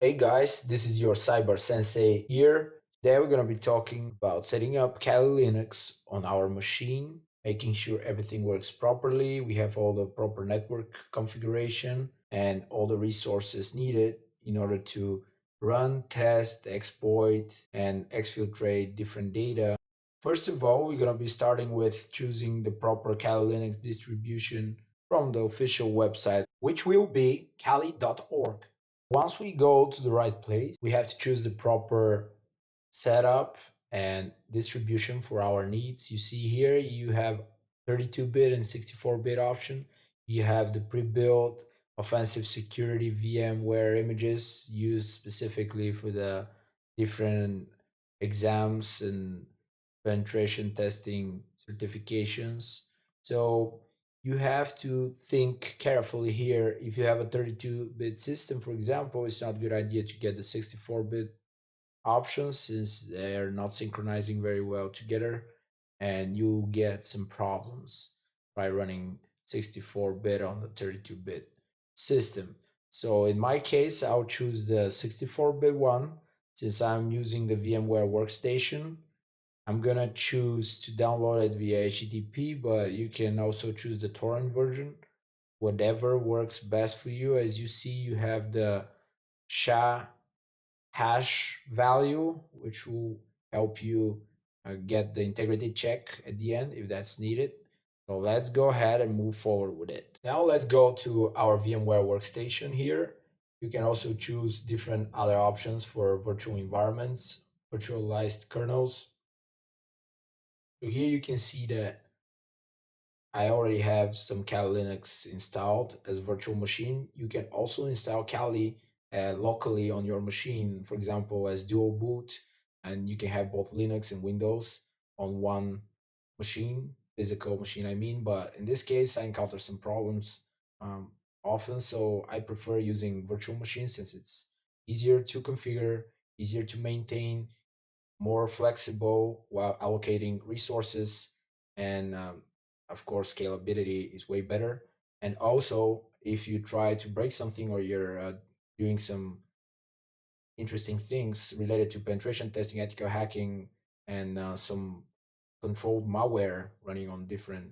Hey guys, this is your Cyber Sensei here. Today we're going to be talking about setting up Kali Linux on our machine, making sure everything works properly. We have all the proper network configuration and all the resources needed in order to run, test, exploit, and exfiltrate different data. First of all, we're going to be starting with choosing the proper Kali Linux distribution from the official website, which will be kali.org. Once we go to the right place, we have to choose the proper setup and distribution for our needs. You see here, you have 32-bit and 64-bit option. You have the pre-built offensive security VMware images used specifically for the different exams and penetration testing certifications. So you have to think carefully here. If you have a 32-bit system, for example, it's not a good idea to get the 64-bit options since they're not synchronizing very well together, and you get some problems by running 64-bit on the 32-bit system. So in my case, I'll choose the 64-bit one since I'm using the VMware workstation. I'm gonna choose to download it via HTTP, but you can also choose the torrent version, whatever works best for you. As you see, you have the SHA hash value, which will help you get the integrity check at the end if that's needed. So let's go ahead and move forward with it. Now let's go to our VMware workstation here. You can also choose different other options for virtual environments, virtualized kernels. So here you can see that I already have some Kali Linux installed as virtual machine. You can also install Kali locally on your machine, for example, as dual boot, and you can have both Linux and Windows on one machine, physical machine, I mean. But in this case, I encounter some problems um, often, so I prefer using virtual machines since it's easier to configure, easier to maintain, more flexible while allocating resources, and of course scalability is way better. And also, if you try to break something or you're doing some interesting things related to penetration testing, ethical hacking, and some controlled malware running on different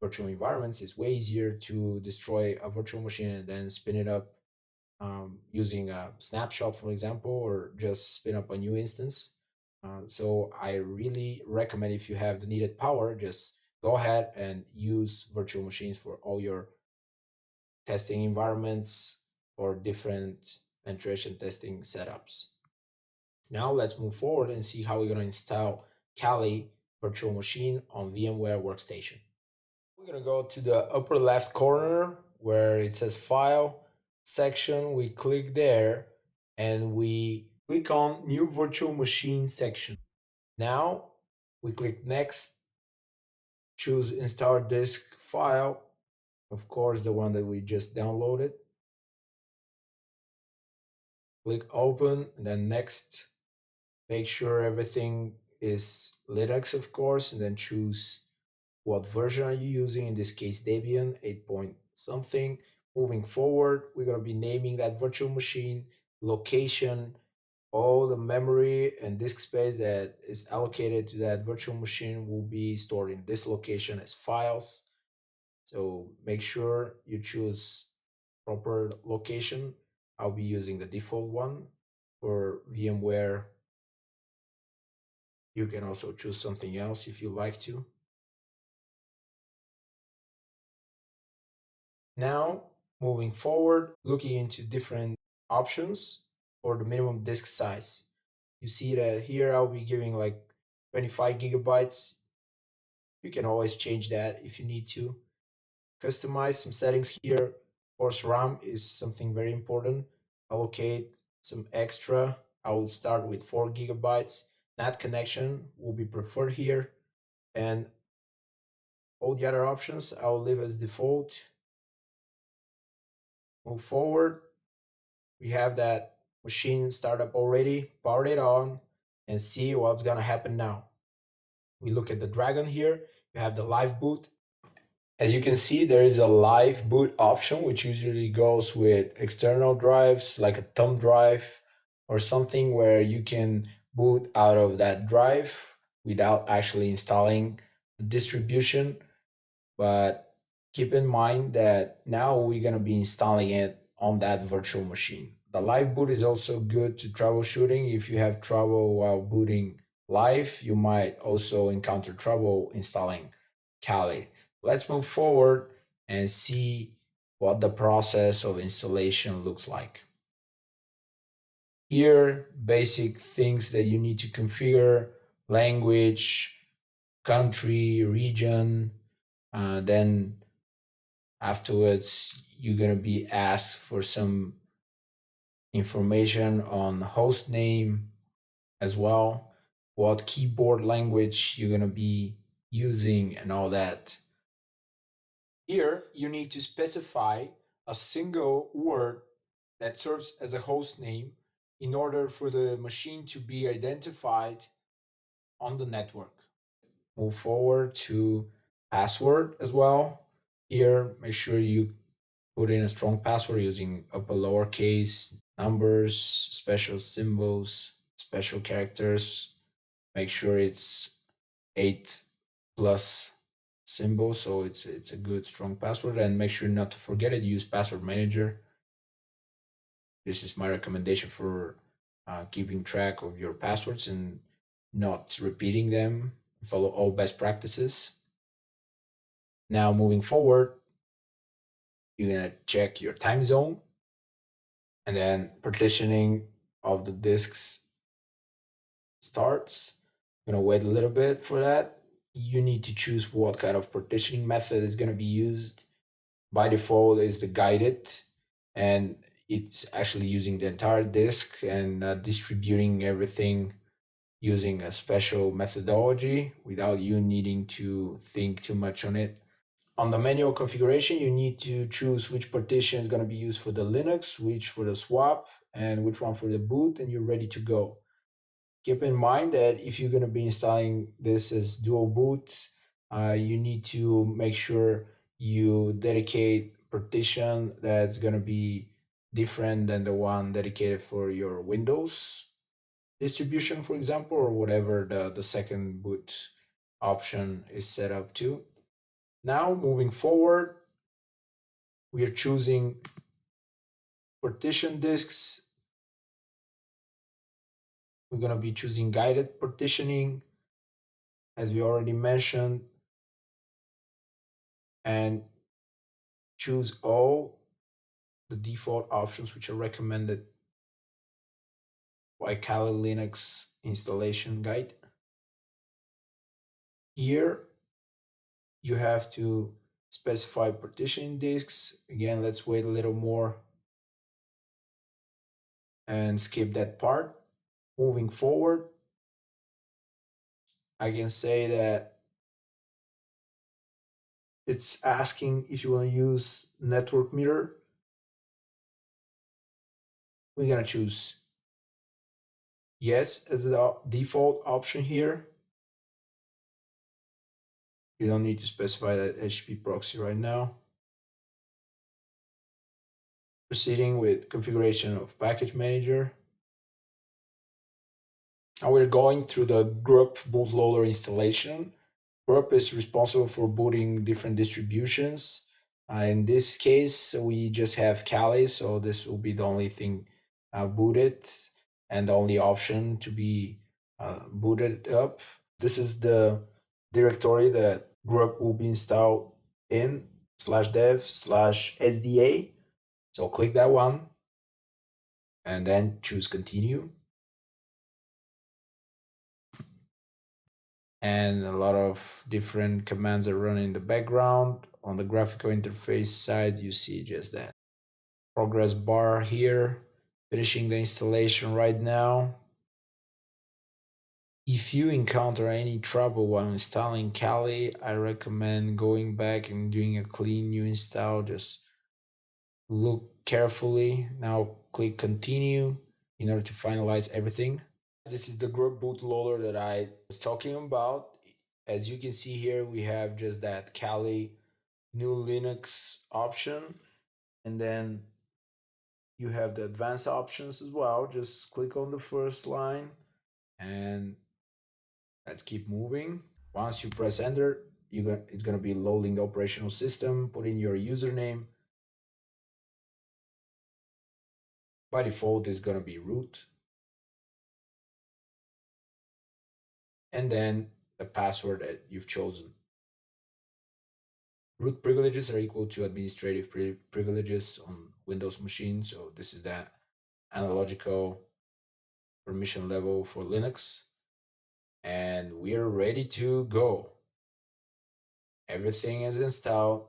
virtual environments, it's way easier to destroy a virtual machine and then spin it up using a snapshot, for example, or just spin up a new instance. So I really recommend, if you have the needed power, just go ahead and use virtual machines for all your testing environments or different penetration testing setups. Now let's move forward and see how we're going to install Kali virtual machine on VMware Workstation. We're going to go to the upper left corner where it says File section. We click there and we click on New Virtual Machine section. Now we click Next, choose Install Disk File, of course, the one that we just downloaded. Click Open, and then Next. Make sure everything is Linux, of course, and then choose what version are you using. In this case, Debian 8 point something. Moving forward, we're going to be naming that virtual machine, location, all the memory and disk space that is allocated to that virtual machine will be stored in this location as files. So make sure you choose proper location. I'll be using the default one. For VMware, you can also choose something else if you like to. Now, moving forward, looking into different options for the minimum disk size. You see that here I'll be giving like 25 gigabytes. You can always change that if you need to. Customize some settings here. Of course, RAM is something very important. Allocate some extra. I will start with 4 gigabytes. NAT connection will be preferred here. And all the other options I'll leave as default. Move forward. We have that machine startup already. Power it on and see what's gonna happen now. We look at the Dragon here. You have the live boot. As you can see, there is a live boot option, which usually goes with external drives like a thumb drive or something where you can boot out of that drive without actually installing the distribution. But keep in mind that now we're going to be installing it on that virtual machine. The live boot is also good to troubleshooting. If you have trouble while booting live, you might also encounter trouble installing Kali. Let's move forward and see what the process of installation looks like. Here, basic things that you need to configure: language, country, region. Then afterwards, you're going to be asked for some information on host name as well, what keyboard language you're going to be using, and all that. Here, you need to specify a single word that serves as a host name in order for the machine to be identified on the network. Move forward to password as well. Here, make sure you put in a strong password using upper lowercase, numbers, special symbols, special characters. Make sure it's 8 plus symbols, so it's a good strong password. And make sure not to forget it. Use password manager. This is my recommendation for keeping track of your passwords and not repeating them. Follow all best practices. Now, moving forward, you're gonna check your time zone, and then partitioning of the disks starts. I'm gonna wait a little bit for that. You need to choose what kind of partitioning method is gonna be used. By default is the guided, and it's actually using the entire disk and distributing everything using a special methodology without you needing to think too much on it. On the manual configuration, you need to choose which partition is going to be used for the Linux, which for the swap, and which one for the boot, and you're ready to go. Keep in mind that if you're going to be installing this as dual boot, you need to make sure you dedicate partition that's going to be different than the one dedicated for your Windows distribution, for example, or whatever the second boot option is set up to. Now, moving forward, we are choosing partition disks. We're going to be choosing guided partitioning, as we already mentioned, and choose all the default options which are recommended by Kali Linux installation guide. Here, you have to specify partitioning disks. Again, let's wait a little more and skip that part. Moving forward, I can say that it's asking if you want to use network mirror. We're going to choose yes as the default option here. You don't need to specify that HTTP proxy right now. Proceeding with configuration of package manager. Now we're going through the group bootloader installation. Group is responsible for booting different distributions. In this case, we just have Kali, so this will be the only thing booted and the only option to be booted up. This is the directory that group will be installed in /dev/sda. So click that one and then choose continue. And a lot of different commands are running in the background. On the graphical interface side, you see just that progress bar here, finishing the installation right now. If you encounter any trouble while installing Kali, I recommend going back and doing a clean new install. Just look carefully. Now click continue in order to finalize everything. This is the group bootloader that I was talking about. As you can see here, we have just that Kali new Linux option, and then you have the advanced options as well. Just click on the first line and let's keep moving. Once you press enter, it's going to be loading the operational system. Put in your username. By default, it's going to be root. And then the password that you've chosen. Root privileges are equal to administrative privileges on Windows machines. So this is that analogical permission level for Linux. And we are ready to go. Everything is installed.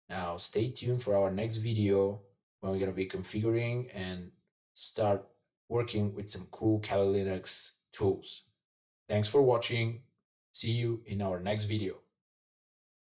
Now stay tuned for our next video when we're going to be configuring and start working with some cool Kali Linux tools. Thanks for watching. See you in our next video.